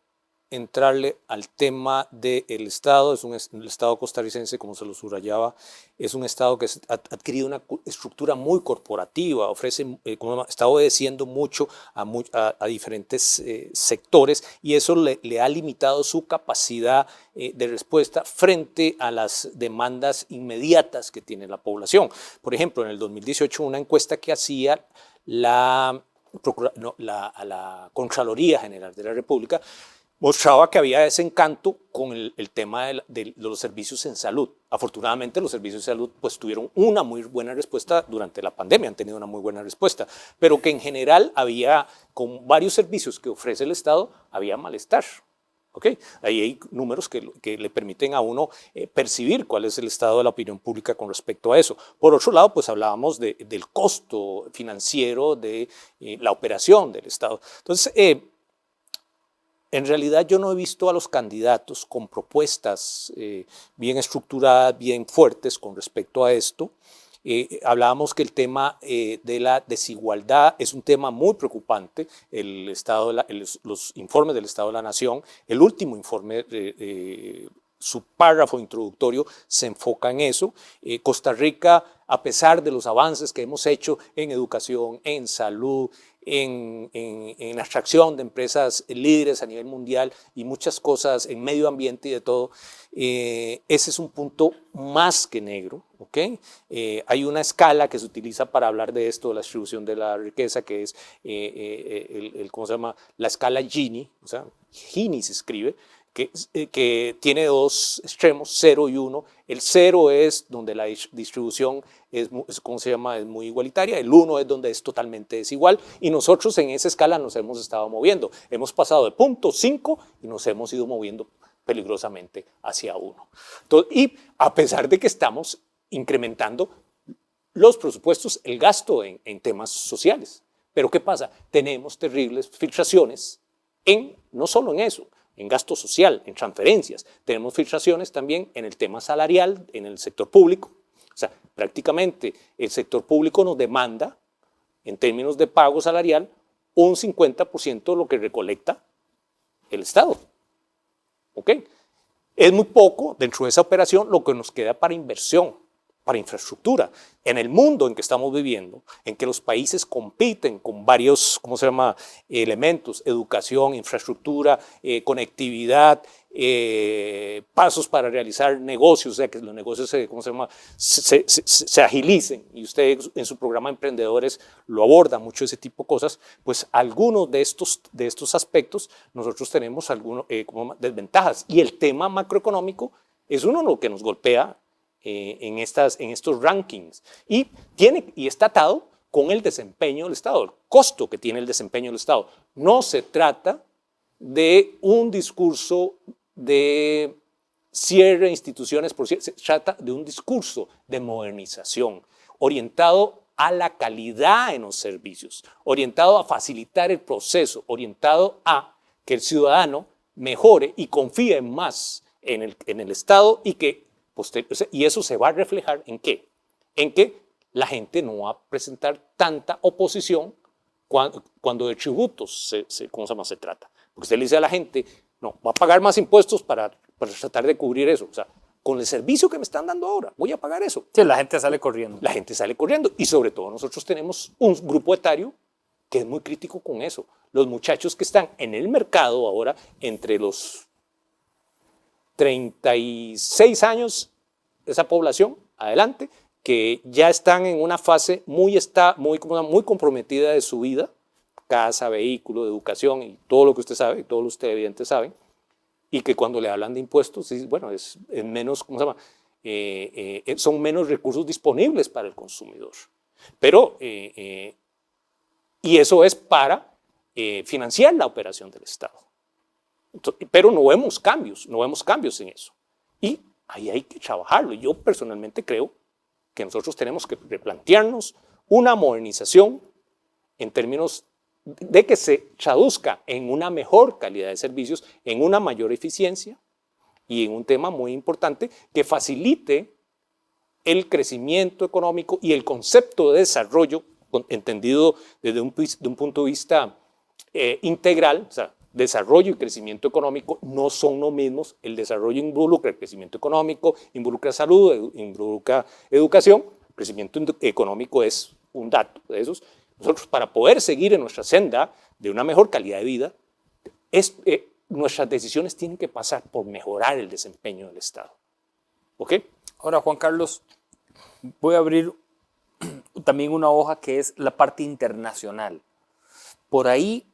entrarle al tema del Estado. El Estado costarricense, como se lo subrayaba, es un Estado que ha adquirido una estructura muy corporativa, está obedeciendo mucho a diferentes sectores, y eso le ha limitado su capacidad de respuesta frente a las demandas inmediatas que tiene la población. Por ejemplo, en el 2018, una encuesta que hacía a la Contraloría General de la República mostraba que había desencanto con el tema de los servicios en salud. Afortunadamente, los servicios de salud pues tuvieron una muy buena respuesta durante la pandemia, han tenido una muy buena respuesta, pero que en general había, con varios servicios que ofrece el Estado, había malestar. ¿Okay? Ahí hay números que le permiten a uno percibir cuál es el estado de la opinión pública con respecto a eso. Por otro lado, pues hablábamos del costo financiero de la operación del Estado. Entonces, en realidad yo no he visto a los candidatos con propuestas bien estructuradas, bien fuertes con respecto a esto. Hablábamos que el tema de la desigualdad es un tema muy preocupante. Los informes del Estado de la Nación, el último informe, su párrafo introductorio se enfoca en eso. Costa Rica, a pesar de los avances que hemos hecho en educación, en salud, en la atracción de empresas líderes a nivel mundial y muchas cosas en medio ambiente y de todo, ese es un punto más que negro. ¿Okay? Hay una escala que se utiliza para hablar de esto, de la distribución de la riqueza, que es ¿cómo se llama? La escala Gini, o sea, Gini se escribe, que tiene dos extremos, 0 y 1. El 0 es donde la distribución ¿cómo se llama? Es muy igualitaria, el 1 es donde es totalmente desigual, y nosotros en esa escala nos hemos estado moviendo. Hemos pasado de 0.5 y nos hemos ido moviendo peligrosamente hacia 1. Entonces, y a pesar de que estamos incrementando los presupuestos, el gasto en temas sociales. Pero ¿qué pasa? Tenemos terribles filtraciones no solo en eso, en gasto social, en transferencias. Tenemos filtraciones también en el tema salarial, en el sector público. O sea, prácticamente el sector público nos demanda, en términos de pago salarial, un 50% de lo que recolecta el Estado. ¿Ok? Es muy poco dentro de esa operación lo que nos queda para inversión, para infraestructura. En el mundo en que estamos viviendo, en que los países compiten con varios, ¿cómo se llama?, elementos, educación, infraestructura, conectividad, pasos para realizar negocios, o sea, que los negocios ¿cómo se llama?, se agilicen, y usted en su programa Emprendedores lo aborda mucho ese tipo de cosas. Pues algunos de estos aspectos nosotros tenemos como desventajas, y el tema macroeconómico es uno de lo que nos golpea en estos rankings, y está atado con el desempeño del Estado, el costo que tiene el desempeño del Estado. No se trata de un discurso de cierre de instituciones, se trata de un discurso de modernización, orientado a la calidad en los servicios, orientado a facilitar el proceso, orientado a que el ciudadano mejore y confíe más en el Estado, y eso se va a reflejar ¿en qué? En que la gente no va a presentar tanta oposición cuando de tributos ¿cómo se llama?, se trata. Porque usted le dice a la gente, no, va a pagar más impuestos para tratar de cubrir eso. O sea, con el servicio que me están dando ahora, voy a pagar eso. Sí, la gente sale corriendo. La gente sale corriendo y sobre todo nosotros tenemos un grupo etario que es muy crítico con eso. Los muchachos que están en el mercado ahora entre los 36 años, esa población, adelante, que ya están en una fase muy comprometida de su vida, casa, vehículo, educación y todo lo que usted sabe, y todos los televidentes saben, y que cuando le hablan de impuestos, bueno, es menos, ¿cómo se llama? Son menos recursos disponibles para el consumidor. Pero, y eso es para financiar la operación del Estado. Entonces, pero no vemos cambios en eso. Y ahí hay que trabajarlo. Yo personalmente creo que nosotros tenemos que replantearnos una modernización en términos de que se traduzca en una mejor calidad de servicios, en una mayor eficiencia y en un tema muy importante que facilite el crecimiento económico y el concepto de desarrollo entendido desde un punto de vista integral. O sea, desarrollo y crecimiento económico no son lo mismos. El desarrollo involucra el crecimiento económico, involucra salud, involucra educación. El crecimiento económico es un dato de esos. Nosotros, para poder seguir en nuestra senda de una mejor calidad de vida, nuestras decisiones tienen que pasar por mejorar el desempeño del Estado. ¿Ok? Ahora, Juan Carlos, voy a abrir también una hoja que es la parte internacional. Por ahí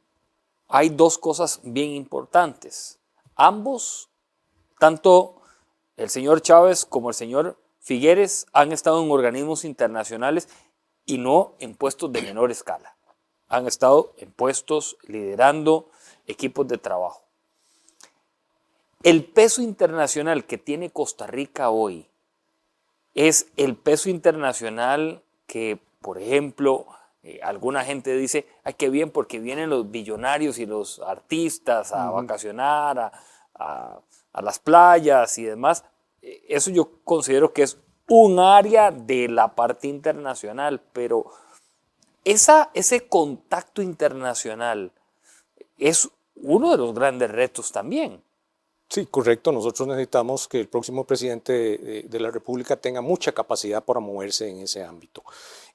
hay dos cosas bien importantes. Ambos, tanto el señor Chávez como el señor Figueres, han estado en organismos internacionales y no en puestos de menor escala. Han estado en puestos liderando equipos de trabajo. El peso internacional que tiene Costa Rica hoy es el peso internacional que, por ejemplo, alguna gente dice, ay, qué bien, porque vienen los billonarios y los artistas a vacacionar, a las playas y demás. Eso yo considero que es un área de la parte internacional, pero ese contacto internacional es uno de los grandes retos también. Sí, correcto. Nosotros necesitamos que el próximo presidente de la República tenga mucha capacidad para moverse en ese ámbito.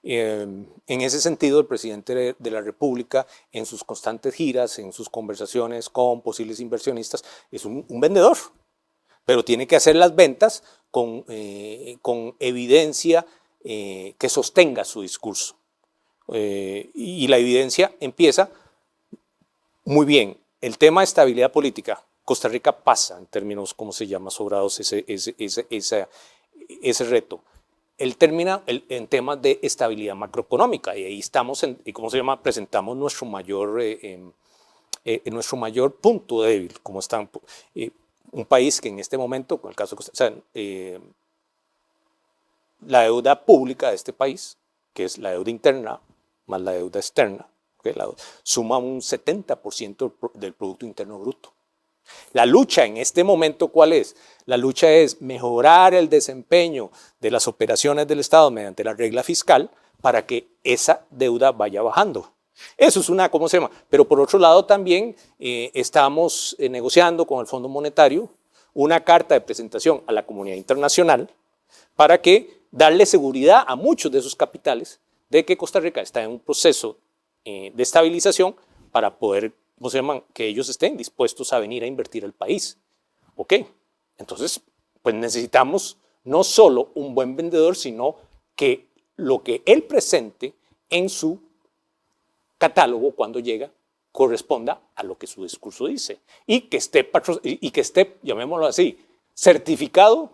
En ese sentido, el presidente de la República, en sus constantes giras, en sus conversaciones con posibles inversionistas, es un vendedor, pero tiene que hacer las ventas con evidencia que sostenga su discurso. Y la evidencia empieza muy bien. El tema de estabilidad política. Costa Rica pasa, en términos, ¿cómo se llama?, sobrados, ese reto. Él termina en temas de estabilidad macroeconómica y ahí estamos, ¿cómo se llama?, presentamos nuestro mayor punto débil, como están un país que en este momento, con el caso de Costa Rica, la deuda pública de este país, que es la deuda interna más la deuda externa, suma un 70% del Producto Interno Bruto. La lucha en este momento, ¿cuál es? La lucha es mejorar el desempeño de las operaciones del Estado mediante la regla fiscal para que esa deuda vaya bajando. Eso es una, ¿cómo se llama? Pero por otro lado también estamos negociando con el Fondo Monetario una carta de presentación a la comunidad internacional para que darle seguridad a muchos de esos capitales de que Costa Rica está en un proceso de estabilización para poder, ¿cómo se llaman?, que ellos estén dispuestos a venir a invertir al país. ¿Ok? Entonces, pues necesitamos no solo un buen vendedor, sino que lo que él presente en su catálogo cuando llega corresponda a lo que su discurso dice y que esté, llamémoslo así, certificado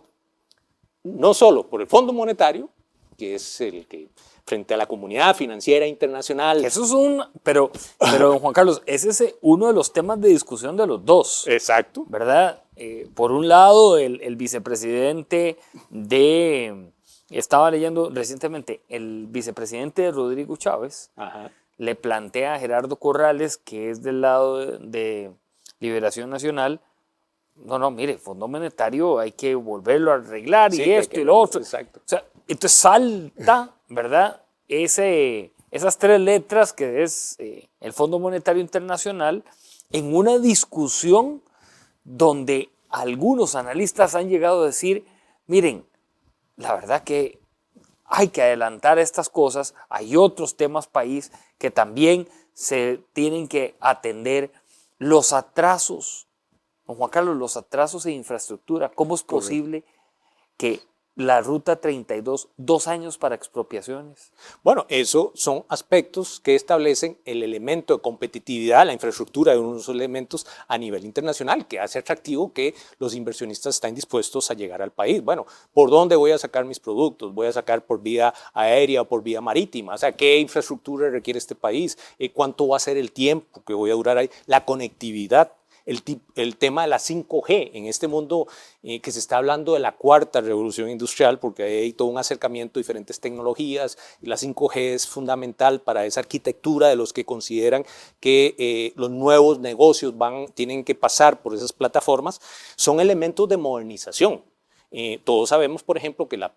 no solo por el Fondo Monetario, que es el que frente a la comunidad financiera internacional. Eso es pero don Juan Carlos, ese es uno de los temas de discusión de los dos. Exacto. ¿Verdad? Por un lado, el vicepresidente estaba leyendo recientemente, el vicepresidente Rodrigo Chávez le plantea a Gerardo Corrales, que es del lado de Liberación Nacional, no, mire, Fondo Monetario hay que volverlo a arreglar y esto y lo otro. Exacto. O sea, entonces salta, ¿verdad? Esas tres letras que es el Fondo Monetario Internacional en una discusión donde algunos analistas han llegado a decir, miren, la verdad que hay que adelantar estas cosas. Hay otros temas país que también se tienen que atender. Los atrasos, don Juan Carlos, los atrasos en infraestructura. ¿Cómo es posible que la Ruta 32, 2 años para expropiaciones? Bueno, eso son aspectos que establecen el elemento de competitividad, la infraestructura de unos elementos a nivel internacional que hace atractivo que los inversionistas estén dispuestos a llegar al país. Bueno, ¿por dónde voy a sacar mis productos? ¿Voy a sacar por vía aérea o por vía marítima? O sea, ¿qué infraestructura requiere este país? ¿Cuánto va a ser el tiempo que voy a durar ahí? La conectividad. El tema de la 5G en este mundo que se está hablando de la cuarta revolución industrial, porque hay todo un acercamiento a diferentes tecnologías, y la 5G es fundamental para esa arquitectura de los que consideran que los nuevos negocios tienen que pasar por esas plataformas, son elementos de modernización. Todos sabemos, por ejemplo, que la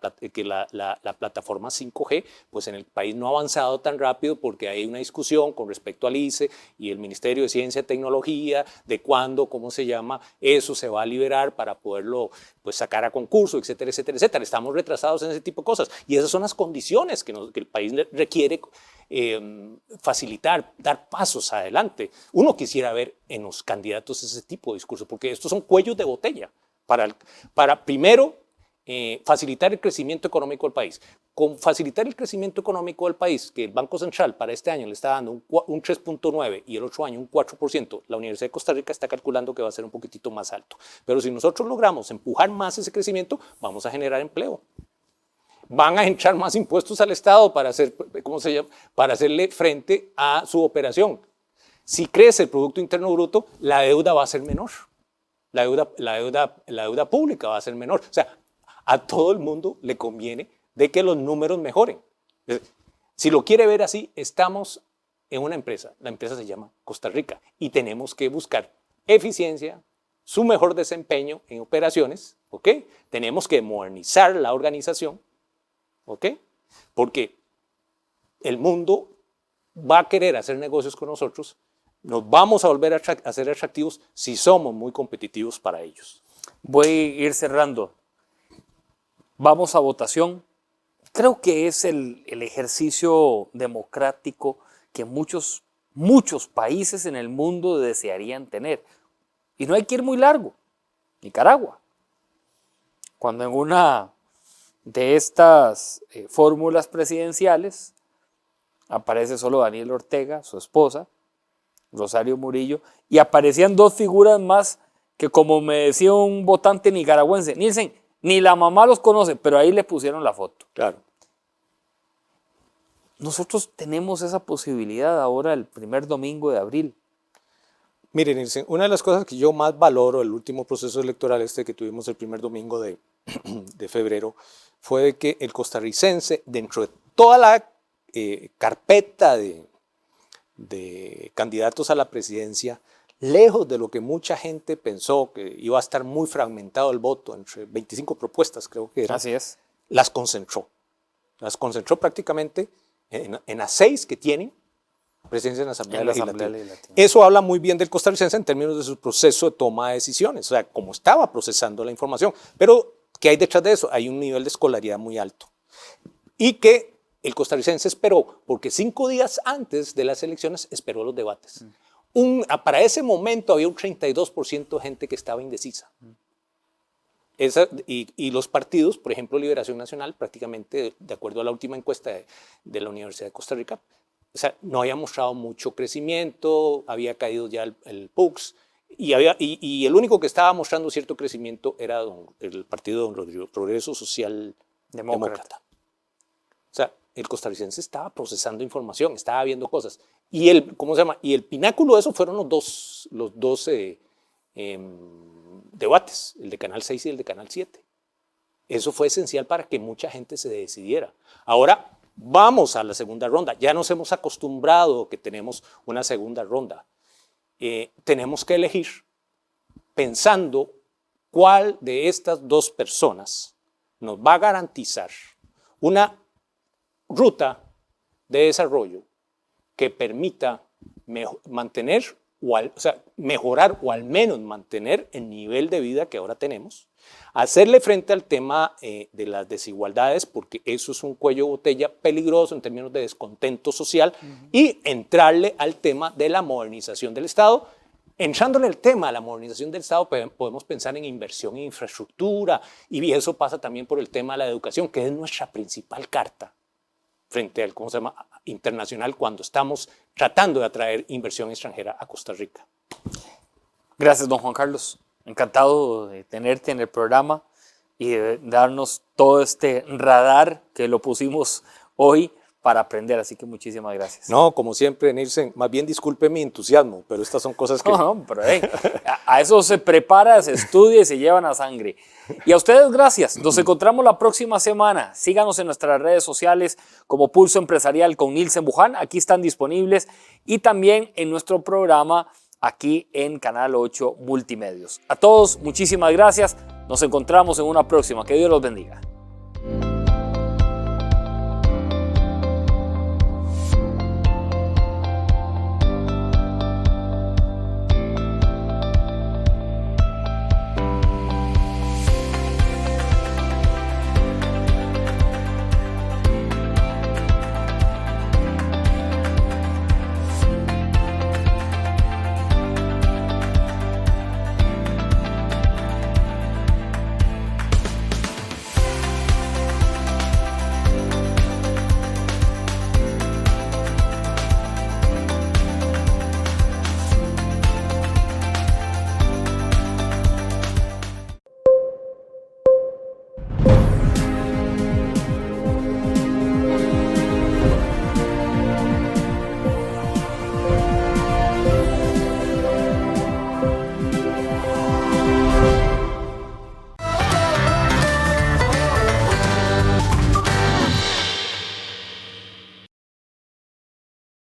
plataforma 5G pues en el país no ha avanzado tan rápido porque hay una discusión con respecto al ICE y el Ministerio de Ciencia y Tecnología de cuándo, cómo se llama, eso se va a liberar para poderlo pues, sacar a concurso, etcétera, etcétera, etcétera. Estamos retrasados en ese tipo de cosas y esas son las condiciones que el país requiere facilitar, dar pasos adelante. Uno quisiera ver en los candidatos ese tipo de discurso porque estos son cuellos de botella. Para primero, facilitar el crecimiento económico del país. Con facilitar el crecimiento económico del país, que el Banco Central para este año le está dando un 3.9% y el otro año un 4%, la Universidad de Costa Rica está calculando que va a ser un poquitito más alto. Pero si nosotros logramos empujar más ese crecimiento, vamos a generar empleo. Van a entrar más impuestos al Estado para hacerle frente a su operación. Si crece el Producto Interno Bruto, la deuda va a ser menor. La deuda pública va a ser menor. O sea, a todo el mundo le conviene de que los números mejoren. Si lo quiere ver así, estamos en una empresa. La empresa se llama Costa Rica y tenemos que buscar eficiencia, su mejor desempeño en operaciones, ¿ok? Tenemos que modernizar la organización, ¿ok? Porque el mundo va a querer hacer negocios con nosotros. Nos vamos a volver a ser atractivos si somos muy competitivos para ellos. Voy a ir cerrando. Vamos a votación. Creo que es el ejercicio democrático que muchos países en el mundo desearían tener. Y no hay que ir muy largo. Nicaragua. Cuando en una de estas fórmulas presidenciales aparece solo Daniel Ortega, su esposa, Rosario Murillo, y aparecían 2 figuras más que, como me decía un votante nicaragüense, Nielsen, ni la mamá los conoce, pero ahí le pusieron la foto. Claro. Nosotros tenemos esa posibilidad ahora el primer domingo de abril. Miren, Nielsen, una de las cosas que yo más valoro del último proceso electoral que tuvimos el primer domingo de febrero fue de que el costarricense, dentro de toda la carpeta de candidatos a la presidencia, lejos de lo que mucha gente pensó que iba a estar muy fragmentado el voto, entre 25 propuestas creo que eran. Así es. Las concentró prácticamente en las 6 que tienen presencia en la Asamblea Legislativa. Eso habla muy bien del costarricense en términos de su proceso de toma de decisiones, o sea, cómo estaba procesando la información. Pero, ¿qué hay detrás de eso? Hay un nivel de escolaridad muy alto. Y que el costarricense esperó, porque 5 días antes de las elecciones esperó los debates. Para ese momento había un 32% de gente que estaba indecisa. Y los partidos, por ejemplo, Liberación Nacional, prácticamente, de acuerdo a la última encuesta de la Universidad de Costa Rica, o sea, no había mostrado mucho crecimiento, había caído ya el PUCS, y el único que estaba mostrando cierto crecimiento era el partido de don Rodrigo, Progreso Social Demócrata. O sea, el costarricense estaba procesando información, estaba viendo cosas. Y el pináculo de eso fueron los dos debates, el de Canal 6 y el de Canal 7. Eso fue esencial para que mucha gente se decidiera. Ahora vamos a la segunda ronda. Ya nos hemos acostumbrado que tenemos una segunda ronda. Tenemos que elegir pensando cuál de estas 2 personas nos va a garantizar una ruta de desarrollo que permita mantener o sea, mejorar o al menos mantener el nivel de vida que ahora tenemos, hacerle frente al tema de las desigualdades, porque eso es un cuello de botella peligroso en términos de descontento social, y entrarle al tema de la modernización del Estado. Entrándole el tema a la modernización del Estado, podemos pensar en inversión en infraestructura, y eso pasa también por el tema de la educación, que es nuestra principal carta frente al, ¿cómo se llama?, internacional, cuando estamos tratando de atraer inversión extranjera a Costa Rica. Gracias, don Juan Carlos. Encantado de tenerte en el programa y de darnos todo este radar que lo pusimos hoy para aprender, así que muchísimas gracias. No, como siempre, Nielsen, más bien disculpe mi entusiasmo, pero estas son cosas que... No, pero a eso se prepara, se estudia y se llevan a sangre. Y a ustedes gracias, nos encontramos la próxima semana. Síganos en nuestras redes sociales como Pulso Empresarial con Nielsen Buján, aquí están disponibles, y también en nuestro programa aquí en Canal 8 Multimedios. A todos, muchísimas gracias, nos encontramos en una próxima, que Dios los bendiga.